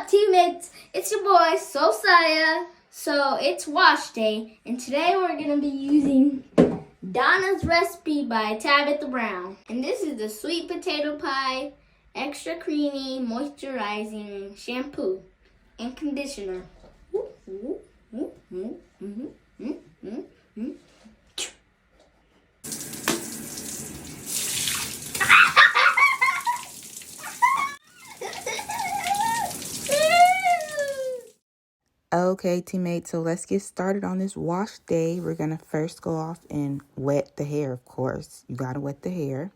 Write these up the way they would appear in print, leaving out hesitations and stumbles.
up, teammates? It's your boy, Sosaya. So it's wash day, and today we're going to be using Donna's Recipe by Tabitha Brown. And this is the sweet potato pie, extra creamy, moisturizing shampoo and conditioner. Okay, teammates, so let's get started on this wash day. We're going to first go off and wet the hair, of course. You got to wet the hair.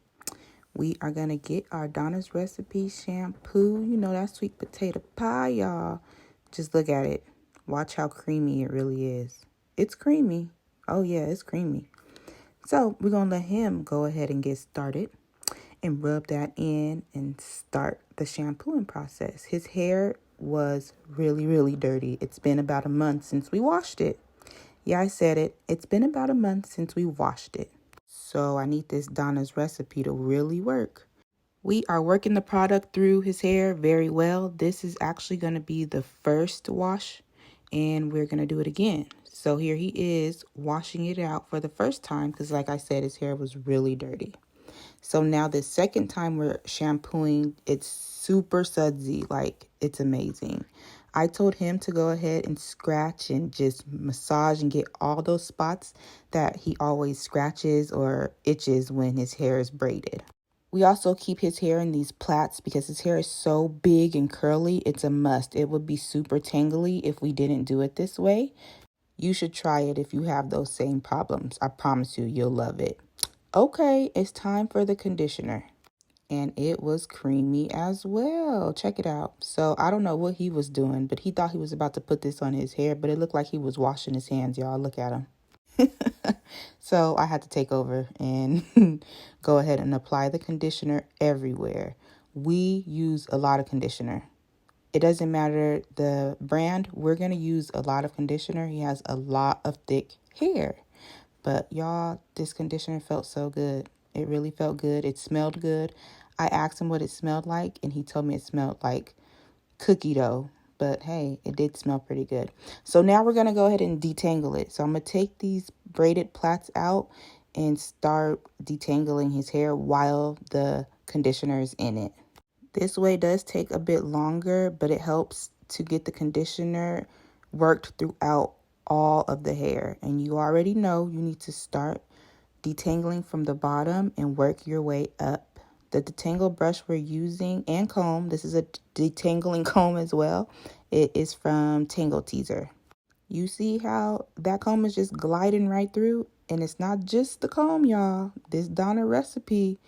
We are going to get our Donna's Recipe shampoo. You know, that sweet potato pie, y'all. Just look at it. Watch how creamy it really is. It's creamy. Oh, yeah, it's creamy. So we're going to let him go ahead and get started and rub that in and start the shampooing process. His hair was really dirty. It's been about a month since we washed it. Yeah, I said it. It's been about a month since we washed it. So I need this Donna's Recipe to really work. We are working the product through his hair very well. This is actually going to be the first wash, and we're going to do it again. So here he is washing it out for the first time because, like I said, his hair was really dirty. So now the second time we're shampooing, it's super sudsy, like it's amazing. I told him to go ahead and scratch and just massage and get all those spots that he always scratches or itches when his hair is braided. We also keep his hair in these plaits because his hair is so big and curly. It's a must. It would be super tangly if we didn't do it this way. You should try it if you have those same problems. I promise you, you'll love it. Okay, it's time for the conditioner. And it was creamy as well. Check it out. So I don't know what he was doing, but he thought he was about to put this on his hair, but it looked like he was washing his hands, y'all. Look at him. So I had to take over and go ahead and apply the conditioner everywhere. We use a lot of conditioner. It doesn't matter the brand. We're going to use a lot of conditioner. He has a lot of thick hair. But y'all, this conditioner felt so good. It really felt good. It smelled good. I asked him what it smelled like, and he told me it smelled like cookie dough. But hey, it did smell pretty good. So now we're going to go ahead and detangle it. So I'm going to take these braided plaits out and start detangling his hair while the conditioner is in it. This way does take a bit longer, but it helps to get the conditioner worked throughout all of the hair. And you already know you need to start detangling from the bottom and work your way up. The detangle brush we're using and comb, this is a detangling comb as well. It is from Tangle Teezer. You see how that comb is just gliding right through? And it's not just the comb, y'all. This Donna Recipe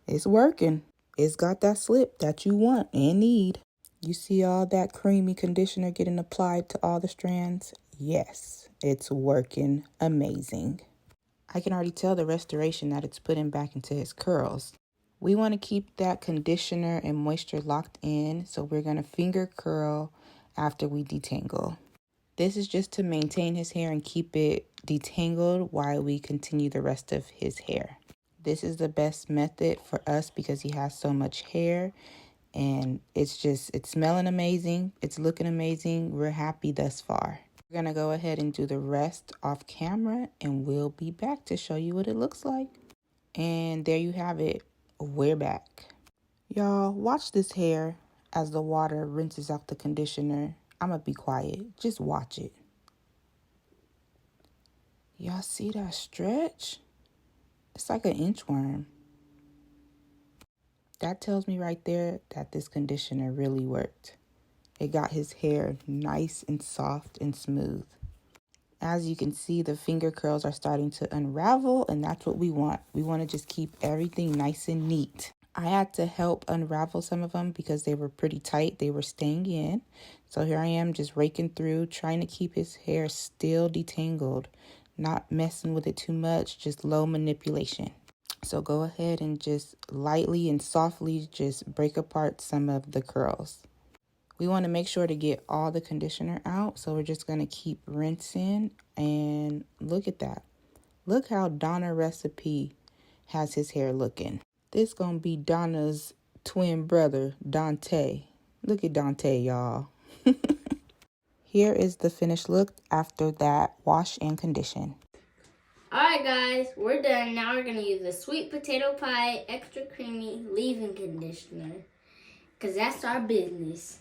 is working. It's got that slip that you want and need. You see all that creamy conditioner getting applied to all the strands? Yes, it's working amazing. I can already tell the restoration that it's putting back into his curls. We want to keep that conditioner and moisture locked in, so we're going to finger curl after we detangle. This is just to maintain his hair and keep it detangled while we continue the rest of his hair. This is the best method for us because he has so much hair, and it's smelling amazing. It's looking amazing. We're happy thus far. We're going to go ahead and do the rest off camera, and we'll be back to show you what it looks like. And there you have it. We're back. Y'all, watch this hair as the water rinses out the conditioner. I'm going to be quiet. Just watch it. Y'all see that stretch? It's like an inchworm. That tells me right there that this conditioner really worked. It got his hair nice and soft and smooth. As you can see, the finger curls are starting to unravel, and that's what we want. We want to just keep everything nice and neat. I had to help unravel some of them because they were pretty tight. They were staying in. So here I am just raking through, trying to keep his hair still detangled, not messing with it too much, just low manipulation. So go ahead and just lightly and softly just break apart some of the curls. We want to make sure to get all the conditioner out. So we're just going to keep rinsing, and look at that. Look how Donna Recipe has his hair looking. This going to be Donna's twin brother, Dante. Look at Dante, y'all. Here is the finished look after that wash and condition. Alright guys, we're done. Now we're going to use the Sweet Potato Pie Extra Creamy Leave-In Conditioner. Because that's our business.